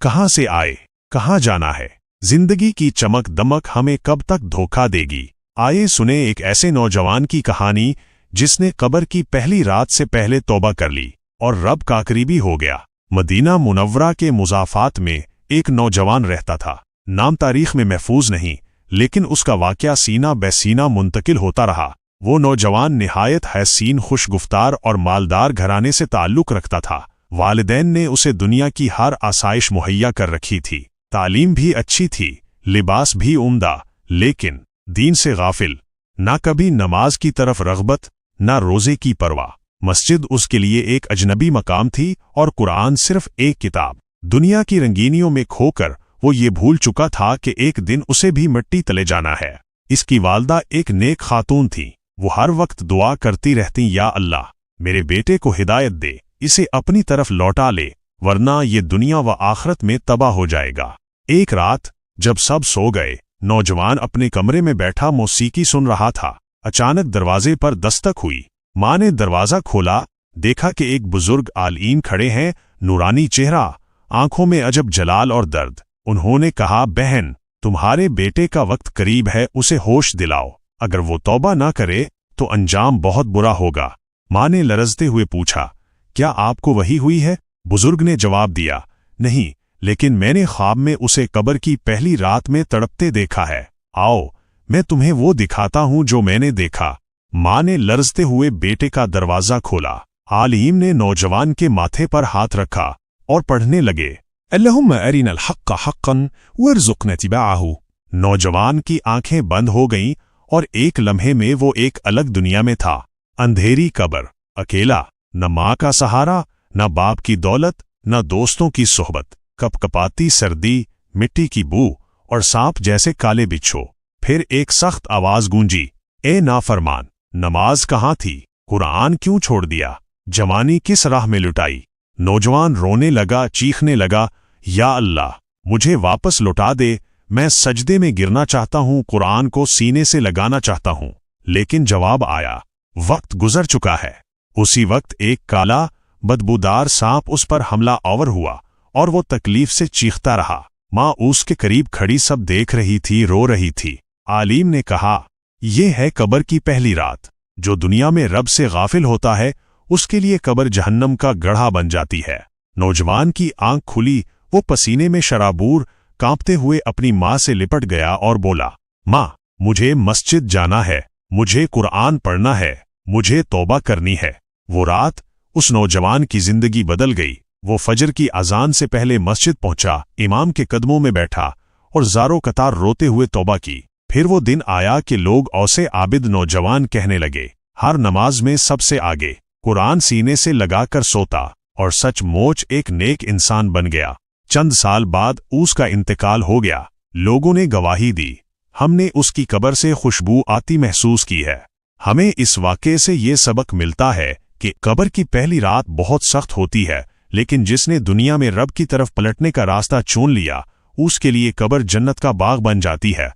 कहाँ से आए, कहाँ जाना है। जिंदगी की चमक दमक हमें कब तक धोखा देगी। आइए सुने एक ऐसे नौजवान की कहानी जिसने कब्र की पहली रात से पहले तौबा कर ली और रब का करीबी हो गया। मदीना मुनव्वरा के मुज़ाफ़ात में एक नौजवान रहता था। नाम तारीख में महफूज नहीं, लेकिन उसका वाक़या सीना बेसीना मुंतकिल होता रहा। वो नौजवान निहायत हसीन, खुशगुफ्तार और मालदार घराने से ताल्लुक़ रखता था। वालिदैन ने उसे दुनिया की हर आसाइश मुहैया कर रखी थी। तालीम भी अच्छी थी, लिबास भी उम्दा, लेकिन दीन से गाफिल। ना कभी नमाज की तरफ रग़बत, ना रोज़े की परवाह। मस्जिद उसके लिए एक अजनबी मकाम थी और कुरान सिर्फ एक किताब। दुनिया की रंगीनियों में खोकर वो ये भूल चुका था कि एक दिन उसे भी मिट्टी तले जाना है। इसकी वालदा एक नेक खातून थी। वो हर वक्त दुआ करती रहती, या अल्लाह मेरे बेटे को हिदायत दे, इसे अपनी तरफ लौटा ले, वरना ये दुनिया व आखिरत में तबाह हो जाएगा। एक रात जब सब सो गए, नौजवान अपने कमरे में बैठा मौसीकी सुन रहा था। अचानक दरवाजे पर दस्तक हुई। माँ ने दरवाज़ा खोला, देखा कि एक बुजुर्ग आलीम खड़े हैं, नूरानी चेहरा, आंखों में अजब जलाल और दर्द। उन्होंने कहा, बहन, तुम्हारे बेटे का वक्त करीब है, उसे होश दिलाओ। अगर वो तौबा ना करे तो अंजाम बहुत बुरा होगा। माँ ने लरजते हुए पूछा, क्या आपको वही हुई है? बुजुर्ग ने जवाब दिया, नहीं, लेकिन मैंने ख्वाब में उसे कब्र की पहली रात में तड़पते देखा है। आओ, मैं तुम्हें वो दिखाता हूं जो मैंने देखा। माँ ने लरजते हुए बेटे का दरवाज़ा खोला। आलिम ने नौजवान के माथे पर हाथ रखा और पढ़ने लगे, अल्लाहुम्मा अरिनल हक्का हक्कन वर्ज़ुक़ना तिबाअहु। नौजवान की आंखें बंद हो गईं और एक लम्हे में वो एक अलग दुनिया में था। अंधेरी कब्र, अकेला, न माँ का सहारा, न बाप की दौलत, न दोस्तों की सोहबत, कपकपाती सर्दी, मिट्टी की बू और सांप जैसे काले बिच्छू। फिर एक सख्त आवाज गूंजी, ए नाफरमान, नमाज कहाँ थी? कुरान क्यों छोड़ दिया? जवानी किस राह में लुटाई? नौजवान रोने लगा, चीखने लगा, या अल्लाह मुझे वापस लौटा दे, मैं सजदे में गिरना चाहता हूँ, कुरान को सीने से लगाना चाहता हूँ। लेकिन जवाब आया, वक्त गुजर चुका है। उसी वक्त एक काला बदबूदार सांप उस पर हमला आवर हुआ और वो तकलीफ से चीखता रहा। माँ उसके करीब खड़ी सब देख रही थी, रो रही थी। आलिम ने कहा, ये है कब्र की पहली रात। जो दुनिया में रब से गाफिल होता है, उसके लिए कब्र जहन्नम का गढ़ा बन जाती है। नौजवान की आंख खुली, वो पसीने में शराबूर कांपते हुए अपनी माँ से लिपट गया और बोला, माँ, मुझे मस्जिद जाना है, मुझे कुरान पढ़ना है, मुझे तौबा करनी है। वो रात उस नौजवान की जिंदगी बदल गई। वो फजर की अजान से पहले मस्जिद पहुंचा, इमाम के कदमों में बैठा और ज़ारो कतार रोते हुए तौबा की। फिर वो दिन आया कि लोग औसे आबिद नौजवान कहने लगे, हर नमाज में सबसे आगे, कुरान सीने से लगाकर सोता और सचमुच एक नेक इंसान बन गया। चंद साल बाद उसका इंतकाल हो गया। लोगों ने गवाही दी, हमने उसकी कब्र से खुशबू आती महसूस की है। हमें इस वाक़े से ये सबक मिलता है कि कब्र की पहली रात बहुत सख्त होती है, लेकिन जिसने दुनिया में रब की तरफ पलटने का रास्ता चुन लिया, उसके लिए कब्र जन्नत का बाग बन जाती है।